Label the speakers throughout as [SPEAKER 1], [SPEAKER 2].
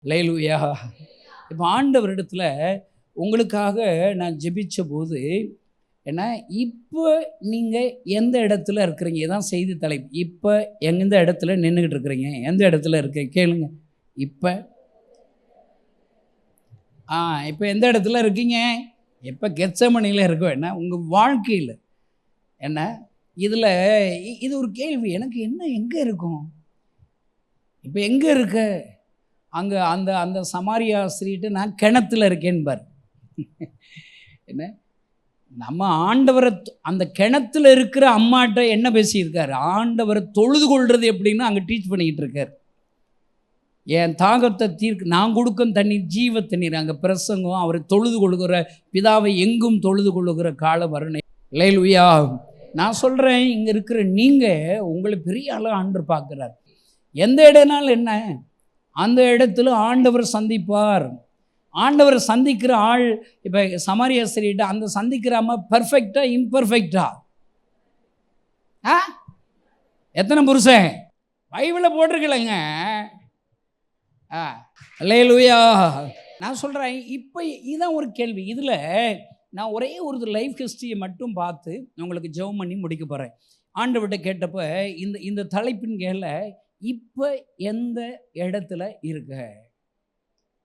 [SPEAKER 1] அல்லேலூயா. இப்போ ஆண்டவரிடத்துல உங்களுக்காக நான் ஜெபிச்ச போது ஏன்னா இப்போ நீங்கள் எந்த இடத்துல இருக்கிறீங்க, இதான் செய்தி தலைப்பு. இப்போ எந்த இடத்துல நின்றுக்கிட்டு இருக்கிறீங்க, எந்த இடத்துல இருக்க கேளுங்க. இப்போ இப்போ எந்த இடத்துல இருக்கீங்க? இப்போ கெத்செமனியில் இருக்க வேணா உங்கள் வாழ்க்கையில் என்ன இதில் இது ஒரு கேள்வி. எனக்கு என்ன எங்கே இருக்கும், இப்போ எங்கே இருக்க? அங்கே அந்த அந்த சமாரியா ஸ்திரீட்டு நான் கிணத்துல இருக்கேன்னு பார். என்ன நம்ம ஆண்டவரை அந்த கிணத்துல இருக்கிற அம்மாட்ட என்ன பேசியிருக்காரு? ஆண்டவரை தொழுது கொள்வது எப்படின்னு அங்கே டீச் பண்ணிக்கிட்டு இருக்கார். என் தாகத்தை தீர்க்க நான் கொடுக்கும் தண்ணீர் ஜீவ தண்ணீர். அங்கே பிரசங்கம் அவரை தொழுது கொள்ளுகிற பிதாவை எங்கும் தொழுது கொள்ளுகிற கால வருணை. அல்லேலூயா. நான் சொல்கிறேன், இங்கே இருக்கிற நீங்கள் உங்களை பெரிய ஆளாக ஆண்டவர் பார்க்குறார். எந்த இடம்னாலும் என்ன, அந்த இடத்துல ஆண்டவர் சந்திப்பார். ஆண்டவர் சந்திக்கிற ஆள் இப்போ சமாரியா ஸ்திரீட்ட அந்த சந்திக்கிறாம பர்ஃபெக்டா இம்பர்ஃபெக்டா? எத்தனை புருஷன் பைபிளில் போட்டிருக்கலைங்க? அல்லேலூயா. நான் சொல்கிறேன், இப்போ இதுதான் ஒரு கேள்வி. இதில் நான் ஒரே ஒரு லைஃப் ஹிஸ்ட்ரியை மட்டும் பார்த்து உங்களுக்கு ஜெபம் பண்ணி முடிக்க போகிறேன். ஆண்டவர்கிட்ட கேட்டப்போ இந்த தலைப்பின் கீழே இப்போ எந்த இடத்துல இருக்க,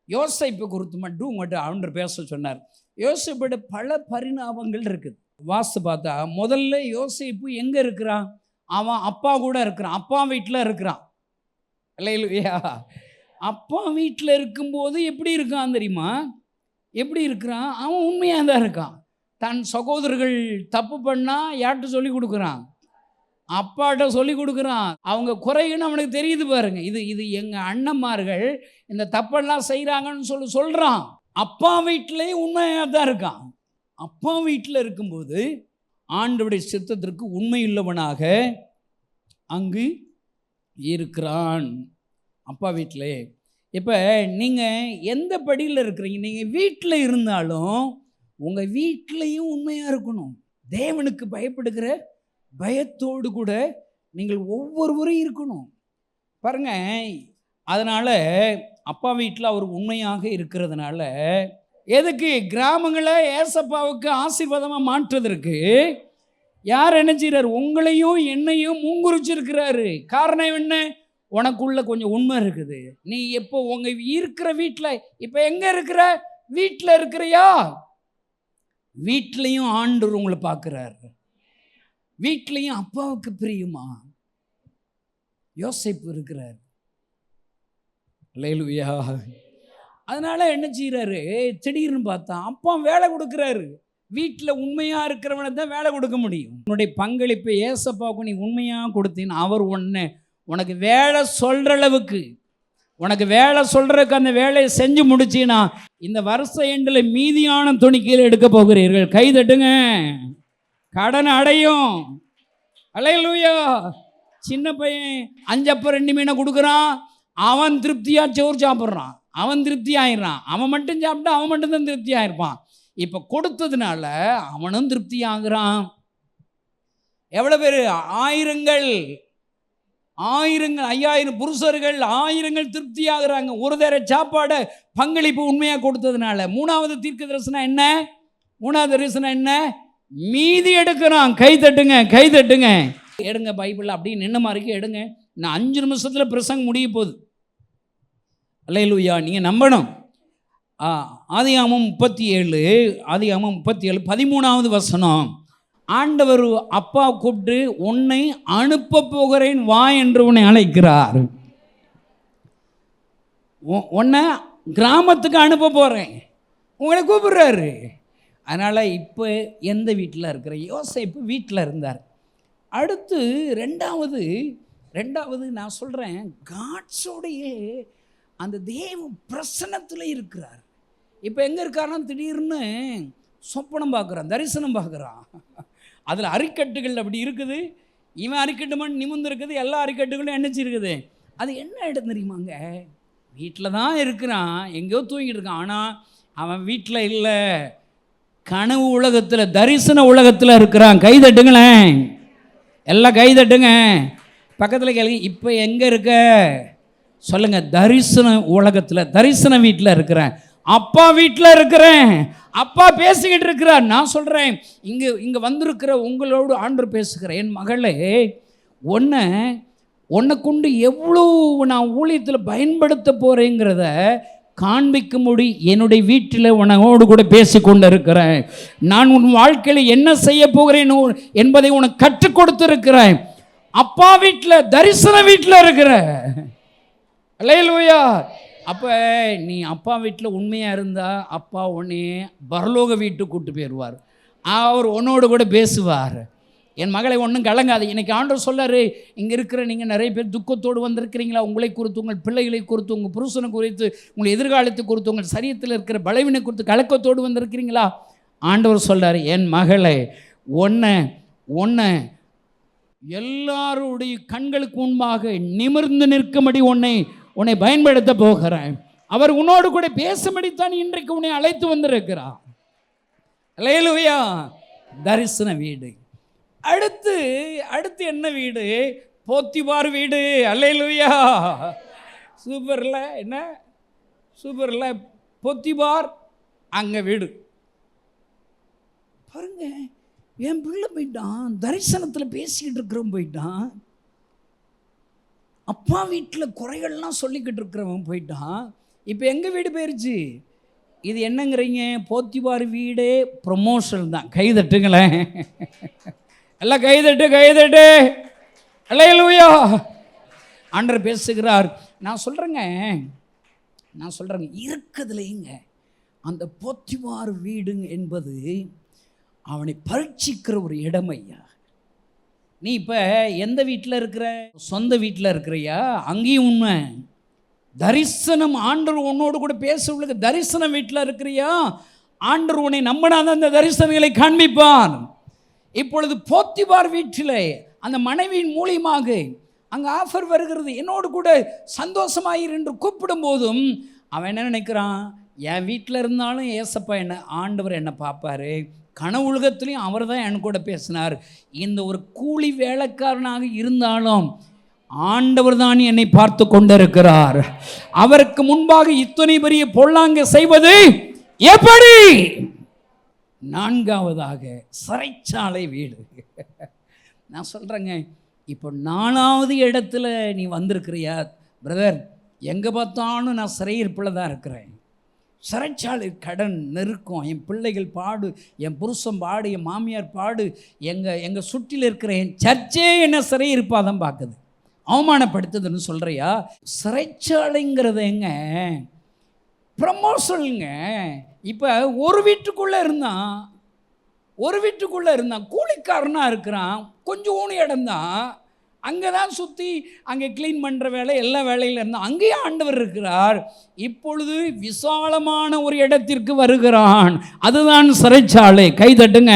[SPEAKER 1] யோசேப்பை குறித்து மட்டும் உங்கள்கிட்ட ஆண்டவர் பேச சொன்னார். யோசேப்போட பல பரிணாமங்கள் இருக்குது. வாஸ்து பார்த்தா முதல்ல யோசேப்பு எங்கே இருக்கிறான்? அவன் அப்பா கூட இருக்கிறான், அப்பா வீட்டில் இருக்கிறான். அல்லேலூயா. அப்பா வீட்டில் இருக்கும்போது எப்படி இருக்கான் தெரியுமா? எப்படி இருக்கிறான்? அவன் உண்மையாக தான் இருக்கான். தன் சகோதரர்கள் தப்பு பண்ணால் யார்கிட்ட சொல்லி கொடுக்குறான்? அப்பாட்ட சொல்லி கொடுக்குறான். அவங்க குறைன்னு அவனுக்கு தெரியுது பாருங்க. இது எங்கள் அண்ணன்மார்கள் இந்த தப்பெல்லாம் செய்கிறாங்கன்னு சொல்கிறான். அப்பா வீட்டிலே உண்மையாக தான் இருக்கான். அப்பா வீட்டில் இருக்கும்போது ஆண்டவருடைய சித்தத்திற்கு உண்மையுள்ளவனாக அங்கு இருக்கிறான். அப்பா வீட்டிலே. இப்போ நீங்கள் எந்த படியில் இருக்கிறீங்க? நீங்கள் வீட்டில் இருந்தாலும் உங்கள் வீட்டிலையும் உண்மையாக இருக்கணும். தேவனுக்கு பயப்படுகிற பயத்தோடு கூட நீங்கள் ஒவ்வொருவரும் இருக்கணும் பாருங்க. அதனால் அப்பா வீட்டில் அவர் உண்மையாக இருக்கிறதுனால எதுக்கு கிராமங்களை ஏசப்பாவுக்கு ஆசீர்வாதமாக மாற்றுவதற்கு யார் என்ன செய்கிறார்? உங்களையும் என்னையும் மூங்குறிச்சிருக்கிறாரு. காரணம் என்ன? உனக்குள்ள கொஞ்சம் உண்மை இருக்குது. நீ எப்போ உங்கள் இருக்கிற வீட்டில் இப்போ எங்கே இருக்கிற? வீட்டில் இருக்கிறியா? வீட்லேயும் ஆண்டவர் உங்களை பார்க்குறாரு. வீட்லேயும் அப்பாவுக்கு பிரியுமா? யோசேப்பு இருக்கிறார். அல்லேலூயா. அதனால் என்ன செய்கிறாரு? திடீர்னு பார்த்தா அப்பா வேலை கொடுக்குறாரு. வீட்டில் உண்மையாக இருக்கிறவனை தான் வேலை கொடுக்க முடியும். உன்னுடைய பங்களிப்பை ஏசப்பாவுக்கு நீ உண்மையாக கொடுத்தீன்னு அவர் உனக்கு வேலை சொல்கிற அளவுக்கு, உனக்கு வேலை சொல்கிறதுக்கு அந்த வேலையை செஞ்சு முடிச்சின்னா இந்த வருஷ எண்டில் மீதியான துணிக்கையில் எடுக்க போகிறீர்கள். கை தட்டுங்க. கடன் அடையும். அல்லேலூயா. சின்ன பையன் 5 அப்பம் 2 மீனை கொடுக்குறான். அவன் திருப்தியாக சோறு சாப்பிட்றான். அவன் திருப்தி ஆயிடுறான். அவன் மட்டும் சாப்பிட்டா அவன் மட்டும்தான் திருப்தி ஆகிருப்பான். இப்போ கொடுத்ததுனால அவனும் திருப்தி ஆகுறான். எவ்வளோ பேர்? ஆயிரங்கள் 5000 புருஷர்கள் 1000 திருப்தி ஆகுறாங்க. ஒரு தர சாப்பாடை பங்களிப்பு உண்மையாக கொடுத்ததுனால. மூணாவது தீர்க்க தரிசனம் என்ன? மூணாவது தரிசனம் என்ன? மீதி எடுக்கிறான். கை தட்டுங்க, கை தட்டுங்க. எடுங்க பைபிள் அப்படியே நின்ன மாதிரிக்கு எடுங்க. நான் 5 நிமிஷத்தில் பிரசங்கம் முடிய போகுது. அல்லேலூயா. நீங்கள் நம்பணும். ஆதியாகமம் 37 13வது வசனம். ஆண்டவர் அப்பா கூப்பிட்டு உன்னை அனுப்ப போகிறேன் வா என்று உன்னை அழைக்கிறார். உன்னை கிராமத்துக்கு அனுப்ப போகிறேன் உங்களை கூப்பிடுறாரு. அதனால் இப்போ எந்த வீட்டில் இருக்கிற? யோசேப்பு வீட்டில் இருந்தார். அடுத்து ரெண்டாவது நான் சொல்கிறேன், காட்ஸோடைய அந்த தேவ பிரசன்னத்தில் இருக்கிறார். இப்போ எங்கே இருக்காருன்னா திடீர்னு சொப்பனம் பார்க்குறான், தரிசனம் பார்க்குறான். அதில் அரிக்கட்டுகள் அப்படி இருக்குது. இவன் அரிக்கட்டு மட்டும் நிமிர்ந்து இருக்குது. எல்லா அரிக்கட்டுகளும் என்னச்சு இருக்குது. அது என்ன இடம் தெரியுமாங்க? வீட்டில் தான் இருக்கிறான், எங்கேயோ தூங்கிட்டு இருக்கான். ஆனால் அவன் வீட்டில் இல்லை, கனவு உலகத்தில், தரிசன உலகத்தில் இருக்கிறான். கை தட்டுங்களேன், எல்லாம் கை தட்டுங்க. பக்கத்தில் கேளுங்க. இப்போ எங்கே இருக்க? சொல்லுங்க, தரிசன உலகத்தில், தரிசன வீட்டில் இருக்கிறேன், அப்பா வீட்டில் இருக்கிறேன். அப்பா பேசிக்கிட்டு இருக்கிறார். நான் சொல்கிறேன், இங்கே வந்திருக்கிற உங்களோடு ஆண்டவர் பேசுகிறேன். என் மகளே, உன்னை கொண்டு எவ்வளோ நான் ஊழியத்தில் பயன்படுத்த போகிறேங்கிறத காண்பிக்கும்படி என்னுடைய வீட்டில் உன்னோடு கூட பேசி கொண்டு இருக்கிறேன். நான் உன் வாழ்க்கையில் என்ன செய்ய போகிறேன் என்பதை உனக்கு கற்றுக் கொடுத்துருக்கிறேன். அப்பா வீட்டில், தரிசன வீட்டில் இருக்கிற. அல்லேலூயா. அப்போ நீ அப்பா வீட்டில் உண்மையாக இருந்தால் அப்பா உன்னையே பரலோக வீட்டுக்கு கூட்டு போயிடுவார். அவர் உன்னோடு கூட பேசுவார். என் மகளை ஒன்றும் கலங்காது. இன்றைக்கி ஆண்டவர் சொல்லார், இங்கே இருக்கிற நீங்கள் நிறைய பேர் துக்கத்தோடு வந்திருக்கிறீங்களா? உங்களை குறித்து, உங்கள் பிள்ளைகளை குறித்து, உங்கள் புருஷனை குறித்து, உங்கள் எதிர்காலத்தை குறித்து, உங்கள் சரீரத்தில் இருக்கிற பலவீனை குறித்து கலக்கத்தோடு வந்திருக்கிறீங்களா? ஆண்டவர் சொல்லார், என் மகளை, உன்னை எல்லாருடைய கண்களுக்கு முன்பாக நிமிர்ந்து நிற்கும்படி உன்னை பயன்படுத்த போகிறேன். அவர் உன்னோடு கூட பேசும்படித்தான் இன்றைக்கு உன்னை அழைத்து வந்திருக்கிறார். அல்லேலூயா. தரிசன வீடு. அடுத்து என்ன வீடு? போத்திபார் வீடு. அல்லேலூயா. சூப்பர்ல, என்ன சூப்பர்ல. போத்திபார் அங்கே வீடு பாருங்க. என் பிள்ளை போயிட்டான், தரிசனத்தில் பேசிக்கிட்டு இருக்கிறவன் போயிட்டான், அப்பா வீட்டில் குறைகள்லாம் சொல்லிக்கிட்டு இருக்கிறவன் போயிட்டான். இப்போ எங்கள் வீடு போயிடுச்சு. இது என்னங்கிறீங்க? போத்திபார் வீடே ப்ரொமோஷன் தான். கைதட்டுங்களேன், எல்லாம் கைதட்டு. அல்லேலூயா. ஆண்டவர் பேசுகிறார். நான் சொல்கிறேங்க இருக்கிறதுலேங்க அந்த போத்திபார் வீடு என்பது அவனை பரீட்சிக்கிற ஒரு இடம் ஐயா. நீ இப்போ எந்த வீட்டில் இருக்கிற? சொந்த வீட்டில் இருக்கிறையா? அங்கேயும் உண்மை. தரிசனம், ஆண்டவர் உன்னோடு கூட பேசுவளுக்கு தரிசன வீட்டில் இருக்கிறியா? ஆண்டவர் உன்னை நம்பினாதான் அந்த தரிசனங்களை காண்பிப்பான். இப்பொழுது போத்திபார் வீட்டில் அந்த மனைவியின் மூலியமாக அங்கே ஆஃபர் வருகிறது. என்னோடு கூட சந்தோஷமாயிரு என்று கூப்பிடும் போதும் அவன் என்ன நினைக்கிறான்? என் வீட்டில் இருந்தாலும் ஏசப்பா ஆண்டவர் என்னை பார்ப்பார், கனவு உலகத்துலேயும் அவர் தான் என் கூட பேசினார். இந்த ஒரு கூலி வேலைக்காரனாக இருந்தாலும் ஆண்டவர் தான் என்னை பார்த்து கொண்டிருக்கிறார். அவருக்கு முன்பாக இத்தனை பெரிய பொல்லாங்க செய்வது எப்படி? நான்காவதாக சிறைச்சாலை வீடு. நான் சொல்கிறேங்க, இப்போ 4வது இடத்துல நீ வந்திருக்கிறியா பிரதர்? எங்கே பார்த்தாலும் நான் சிறையிருப்பில் தான் இருக்கிறேன். சிறைச்சாலை, கடன், நெருக்கம், என் பிள்ளைகள் பாடு, என் புருஷன் பாடு, என் மாமியார் பாடு, எங்கள் சுற்றில் இருக்கிற என் சர்ச்சே என்ன சிறையிருப்பாக தான் பார்க்குது, அவமானப்படுத்துதுன்னு சொல்கிறியா? சிறைச்சாலைங்கிறது எங்க ப்ரமோஷனுங்க. இப்போ ஒரு வீட்டுக்குள்ளே இருந்தான் கூலிக்காரனாக இருக்கிறான், கொஞ்சம் ஊனி இடம்தான், அங்கே தான் சுற்றி அங்கே க்ளீன் பண்ணுற வேலை, எல்லா வேலையில் இருந்தால் அங்கேயும் ஆண்டவர் இருக்கிறார். இப்பொழுது விசாலமான ஒரு இடத்திற்கு வருகிறான், அதுதான் சிறைச்சாலை. கை தட்டுங்க.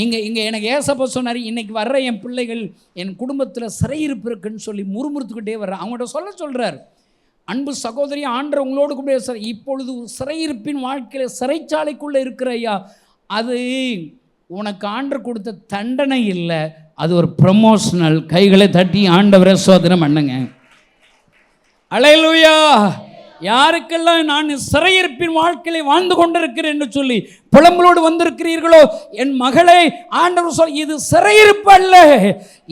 [SPEAKER 1] இங்கே எனக்கு ஏசப்பா சொன்னார், இன்றைக்கி வர்ற என் பிள்ளைகள் என் குடும்பத்தில் சிறையிருப்பு இருக்குன்னு சொல்லி முறுமுறுத்துக்கிட்டே வர்றேன். அவங்கள்ட்ட சொல்கிறார், அன்பு சகோதரி, ஆண்டவர் உங்களோடு கூட இப்பொழுது சிறையிருப்பின் வாழ்க்கையில் சிறைச்சாலைக்குள்ளே இருக்கிற ஐயா, அது உனக்கு ஆண்டவர் கொடுத்த தண்டனை இல்லை, அது ஒரு ப்ரமோஷனல். கைகளை தட்டி ஆண்டவரை சோதனை பண்ணுங்க. அல்லேலூயா. யாருக்கெல்லாம் நான் சிறையிருப்பின் வாழ்க்கையை வாழ்ந்து கொண்டிருக்கிறேன் என்று சொல்லி புலம்பலோடு வந்திருக்கிறீர்களோ, என் மகளே, ஆண்டவர் சொல், இது சிறையிருப்பு அல்ல,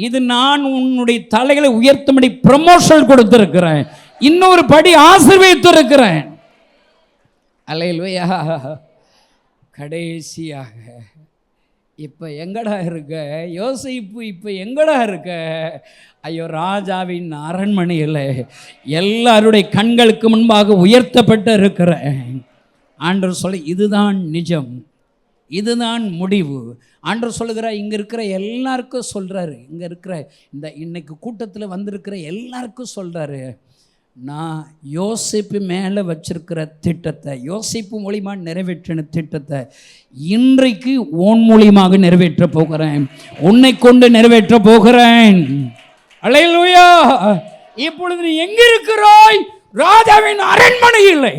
[SPEAKER 1] இது நான் உன்னுடைய தலைகளை உயர்த்தும்படி ப்ரமோஷன் கொடுத்திருக்கிறேன், இன்னொரு படி ஆசீர்வதித்திருக்கிறேன். அல்லேலூயா. கடைசியாக இப்போ எங்கடா இருக்க யோசிப்பு? இப்போ எங்கடா இருக்க? ஐயோ, ராஜாவின் அரண்மனையில் எல்லாருடைய கண்களுக்கு முன்பாக உயர்த்தப்பட்டு இருக்கிறேன். ஆண்டவர் சொல்ல, இதுதான் நிஜம், இதுதான் முடிவு. ஆண்டவர் சொல்லுகிறார், இங்கே இருக்கிற எல்லாருக்கும் சொல்கிறாரு, இங்கே இருக்கிற இன்னைக்கு கூட்டத்தில் வந்திருக்கிற எல்லாருக்கும் சொல்கிறாரு, நான் யோசிப்பு மேலே வச்சிருக்கிற திட்டத்தை, யோசிப்பு மூலியமாக நிறைவேற்றின திட்டத்தை இன்றைக்கு உன் மூலியமாக நிறைவேற்ற போகிறேன், உன்னை கொண்டு நிறைவேற்ற போகிறேன். அல்லேலூயா. இப்பொழுது நீ எங்கே இருக்கிறாய்? ராஜாவின் அரண்மனையில்.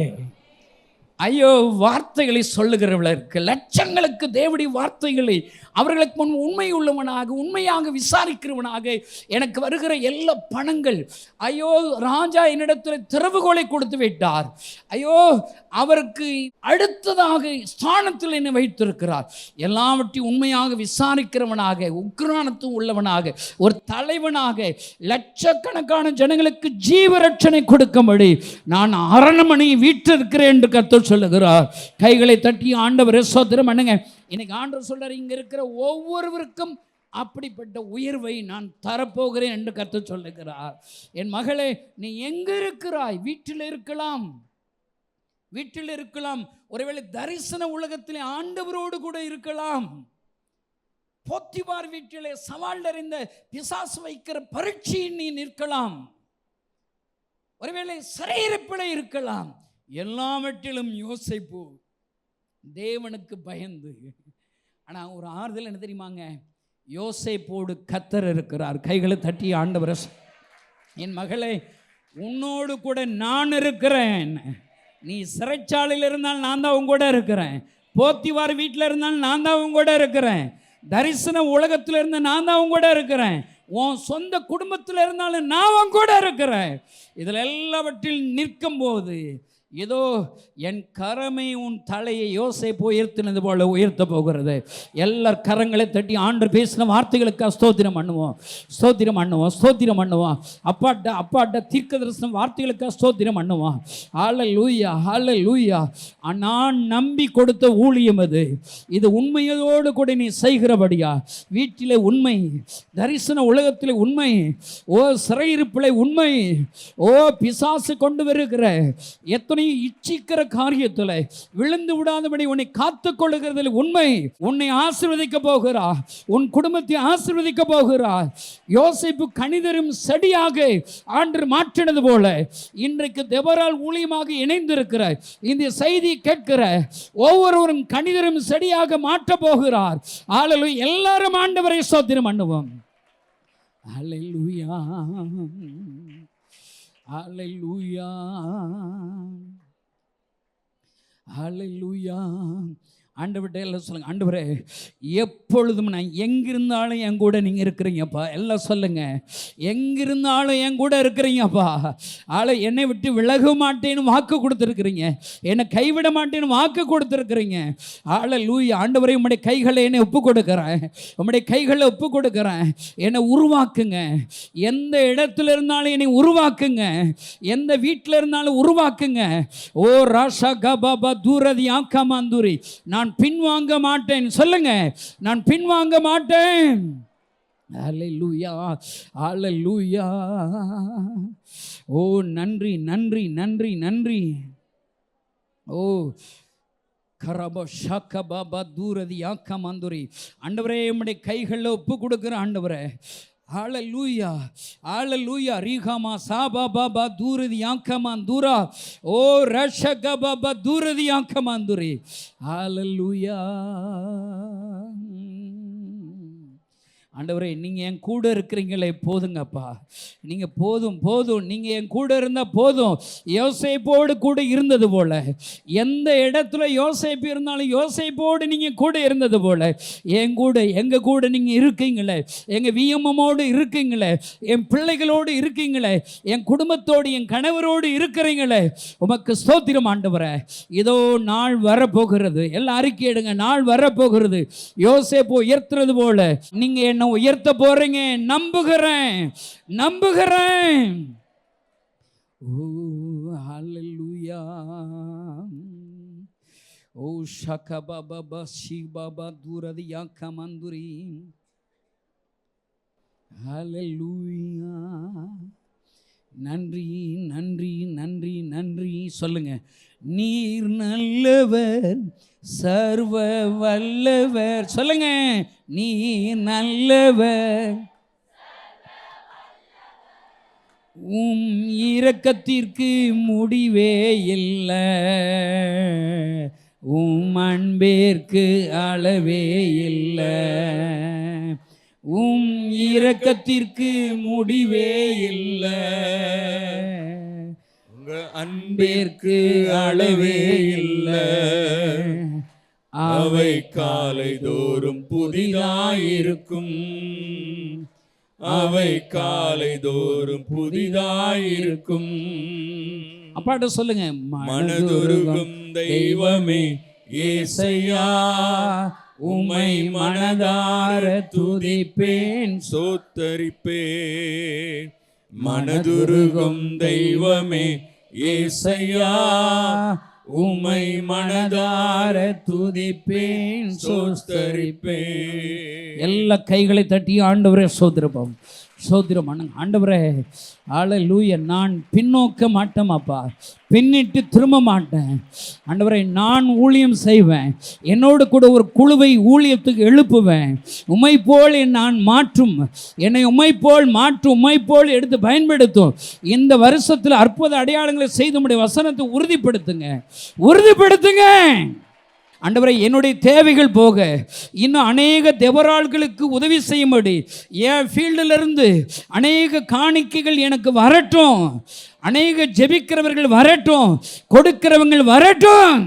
[SPEAKER 1] ஐயோ, வார்த்தைகளை சொல்லுகிறவர்களுக்கு, லட்சங்களுக்கு தேவனுடைய வார்த்தைகளை அவர்களுக்கு முன் உண்மை உள்ளவனாக, உண்மையாக விசாரிக்கிறவனாக, எனக்கு வருகிற எல்லா பணங்கள், ஐயோ ராஜா என்னிடத்தில் திறவுகோலை கொடுத்து விட்டார், ஐயோ அவருக்கு அடுத்ததாக ஸ்தானத்தில் என்னை வைத்திருக்கிறார், எல்லாவற்றையும் உண்மையாக விசாரிக்கிறவனாக, உக்ரானத்தும் உள்ளவனாக, ஒரு தலைவனாக, லட்சக்கணக்கான ஜனங்களுக்கு ஜீவரட்சணை கொடுக்கும்படி நான் அரண்மனை வீற்றிருக்கிறேன் என்று கர்த்தர் சொல்லுகிறார். கைகளை தட்டி ஆண்டவரே ஸ்தோத்திரம் பண்ணுங்க. இன்னைக்கு ஆண்டவர் சொல்றார், இங்க இருக்கிற ஒவ்வொருவருக்கும் அப்படிப்பட்ட உயர்வை நான் தரப்போகிறேன் என்று கர்த்தர் சொல்லுகிறார். என் மகளே, நீ எங்க இருக்கிறாய்? வீட்டில் இருக்கலாம், வீட்டில் இருக்கலாம், ஒருவேளை தரிசன உலகத்திலே ஆண்டவரோடு கூட இருக்கலாம். போத்திபார் வீட்டிலே சவால் அறிந்த பிசாசு வைக்கிற பரீட்சையில் நீ நிற்கலாம், ஒருவேளை சிறையிருப்பிலே இருக்கலாம். எல்லாவற்றிலும் யோசேப்பு தேவனுக்கு பயந்து. ஆனால் ஒரு ஆறுதல் என்ன தெரியுமாங்க? யோசேப்போடு கர்த்தர் இருக்கிறார். கைகளை தட்டி ஆண்டவரே, என் மகளே, உன்னோடு கூட நான் இருக்கிறேன். நீ சிறைச்சாலையில் இருந்தால் நான் தான் உன் கூட இருக்கிறேன். போத்திபார் வீட்டில் இருந்தால் நான் தான் உன் கூட இருக்கிறேன். தரிசன உலகத்தில் இருந்த நான் தான் உன் கூட இருக்கிறேன். உன் சொந்த குடும்பத்தில் இருந்தாலும் நான் உன் கூட இருக்கிறேன். இதில் எல்லாவற்றில் நிற்கும் போது ஏதோ என் கரமே உன் தலையை யோசேப்பு உயர்த்தினது போல உயர்த்த போகிறது. எல்லார் கரங்களை தட்டி ஆண்டவர் பேசின வார்த்தைகளுக்காக ஸ்தோத்திரம் பண்ணுவோம், ஸ்தோத்திரம் பண்ணுவோம், ஸ்தோத்திரம் பண்ணுவோம். அப்பாட்ட தீர்க்க தரிசன வார்த்தைகளுக்காக ஸ்தோத்திரம் பண்ணுவோம். ஹல்லேலூயா, ஹல்லேலூயா. நான் நம்பி கொடுத்த ஊழியம் அது. இது உண்மையோடு கூட நீ செய்கிறபடியா, வீட்டிலே உண்மை, தரிசன உலகத்தில் உண்மை, ஓ சிறையிருப்பிலே உண்மை, ஓ பிசாசு கொண்டு வருகிற எத்தனை இச்சிக்கிற காரியத்தில் விழுந்து விடாதபடி உன்னை காத்துக் கொள்ளுகிறதில் உண்மை. உன்னை ஆசீர்வதிக்க போகிறார், உன் குடும்பத்தை ஆசீர்வதிக்க போகிறார். யோசேப்பு கனிதரும் செடியாக ஆண்டவர் மாற்றினது போல இன்றைக்கு தெபொராள் ஊழியமாக இணைந்திருக்கிற இந்த செய்தியை கேட்கிற ஒவ்வொருவரும் கனிதரும் செடியாக மாற்ற போகிறார். ஹல்லேலூயா. எல்லாரும் ஆண்டவரை ஸ்தோத்திரம் பண்ணுவோம். ஹல்லேலூயா, ஹல்லேலூயா, ஹல்லேலூயா. ஆண்டவர்கிட்ட எல்லாம் சொல்லுங்க, ஆண்டவரே எப்பொழுதும் நான் எங்கிருந்தாலும் என் கூட நீங்கள் இருக்கிறீங்கப்பா. எல்லாம் சொல்லுங்க, எங்கிருந்தாலும் என் கூட இருக்கிறீங்கப்பா. என்னை விட்டு விலக மாட்டேன்னு வாக்கு கொடுத்துருக்குறீங்க, என்னை கைவிட மாட்டேன்னு வாக்கு கொடுத்துருக்குறீங்க. ஹல்லேலூயா. ஆண்டவரே, உம்முடைய கைகளை என்னை ஒப்பு கொடுக்குறேன், உம்முடைய கைகளை ஒப்பு கொடுக்குறேன். என்னை உருவாக்குங்க, எந்த இடத்துல இருந்தாலும் என்னை உருவாக்குங்க, எந்த வீட்டில் இருந்தாலும் உருவாக்குங்க. ஓ ராஷா கபாபா தூரதி ஆக்காமாந்தூரி. நான் பின்வாங்க மாட்டேன். சொல்லுங்க, நான் பின்வாங்க மாட்டேன். ஹல்லேலூயா, ஹல்லேலூயா. ஓ நன்றி, நன்றி, நன்றி, நன்றி. ஓ கரப ஷாக்க பாபா தூரதி ஆக்கா மாந்துரி. ஆண்டவரே, உம்முடைய கைகளில் ஒப்பு கொடுக்குற ஆண்டவரே. ஹல்லேலூயா, ஹல்லேலூயா. ரீகாமா சாபா பாபா தூரதி ஆக்கமான் தூரா. ஓ ரஷக பாபா தூரதி ஆக்கமான் துரி. ஹல்லேலூயா. ஆண்டவரே, நீங்கள் என் கூட இருக்கிறீங்களே போதுங்கப்பா. நீங்கள் போதும், போதும், நீங்கள் என் கூட இருந்தால் போதும். யோசேப்போடு கூட இருந்தது போல, எந்த இடத்துல யோசேப்பு இருந்தாலும் யோசேப்போடு நீங்கள் கூட இருந்தது போல என் கூட, எங்கள் கூட நீங்கள் இருக்கீங்களே, எங்கள் விஎம்எம்மோடு இருக்கீங்களே, என் பிள்ளைகளோடு இருக்கீங்களே, என் குடும்பத்தோடு, என் கணவரோடு இருக்கிறீங்களே. உமக்கு ஸ்தோத்திரம் ஆண்டவரே. இதோ நாள் வரப்போகிறது. எல்லாம் அறிக்கை எடுங்க, நாள் வரப்போகிறது. யோசேப்பு உயர்த்துறது போல நீங்கள் என்ன உயர்த்த போறீங்க. நம்புகிறேன், நம்புகிறேன். ஓ ஹல்லேலூயா. ஓ ஷக பாபா ஷி பாபா தூரதி யாக்கா மந்துரி. ஹல்லேலூயா. நன்றி, நன்றி, நன்றி, நன்றி. சொல்லுங்க, நீர் நல்லவர், சர்வ வல்லவர். சொல்லுங்க, நீர் நல்லவர், உம் இரக்கத்திற்கு முடிவே இல்லை, உம் அன்பேற்கு அளவே இல்லை, உம் இரக்கத்திற்கு முடிவே இல்லை, உங்க அன்பேற்கு அளவே இல்லை.
[SPEAKER 2] அவை காலை தோறும் புதிதாயிருக்கும். அவை காலை தோறும் புதிதாயிருக்கும்.
[SPEAKER 1] அப்பாட்ட சொல்லுங்க,
[SPEAKER 2] மனதுருகும் தெய்வமே ஏசையா, உம்மை மனதார துதிப்பேன் சோத்தரிப்பேன். மனதுருகும் தெய்வமே ஏசையா, உம்மை மனதார துதிப்பேன் சோஸ்தரிப்பேன்.
[SPEAKER 1] எல்லா கைகளை தட்டி ஆண்டவரே சோதரிப்போம். சோதரம் ஆண்டவரே, ஹல்லேலூயா. நான் பின்னோக்க மாட்டேன் அப்பா, பின்னிட்டு திரும்ப மாட்டேன் ஆண்டவரே. நான் ஊழியம் செய்வேன், என்னோடு கூட ஒரு குழுவை ஊழியத்துக்கு எழுப்புவேன். உம்மை போல் நான் மாற்றும், என்னை உம்மை போல் மாற்றும், உம்மை போல் எடுத்து பயன்படுத்தும். இந்த வருஷத்தில் அற்புத அடையாளங்களை செய்து உம்முடைய வசனத்தை உறுதிப்படுத்துங்க, உறுதிப்படுத்துங்க ஆண்டவரே. என்னுடைய தேவைகள் போக இன்னும் அநேக தெபராள்களுக்கு உதவி செய்யும்படி என் ஃபீல்டிலிருந்து அநேக காணிக்கைகள் எனக்கு வரட்டும், அநேக ஜெபிக்கிறவர்கள் வரட்டும், கொடுக்கிறவங்கள் வரட்டும்.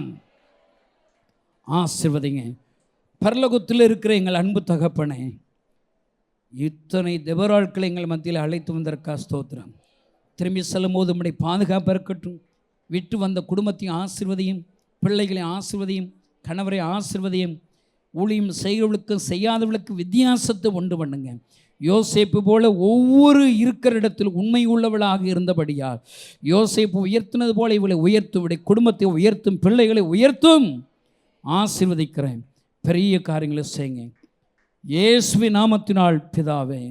[SPEAKER 1] ஆசீர்வதிங்க. பரலோகத்தில் இருக்கிற எங்கள் அன்பு தகப்பனே, இத்தனை தெபராள்களை எங்கள் மத்தியில் அழைத்து வந்ததற்காக ஸ்தோத்திரம். திரும்பி செல்லும் போது உம்முடைய பாதுகாப்பு இருக்கட்டும். விட்டு வந்த குடும்பத்தையும் ஆசீர்வதியும், பிள்ளைகளையும் ஆசீர்வதியும், கணவரை ஆசீர்வதியும். ஊழியம் செய்கிறவளுக்கும் செய்யாதவளுக்கு வித்தியாசத்தை உண்டு பண்ணுங்க. யோசேப்பு போல ஒவ்வொரு இருக்கிற இடத்தில் உண்மை உள்ளவளாக இருந்தபடியால் யோசேப்பு உயர்த்தினது போல இவளை உயர்த்தும், இவருடைய குடும்பத்தை உயர்த்தும், பிள்ளைகளை உயர்த்தும். ஆசீர்வதிக்கிறேன். பெரிய காரியங்களை செய்யுங்க. இயேசுவின் நாமத்தினால் பிதாவே.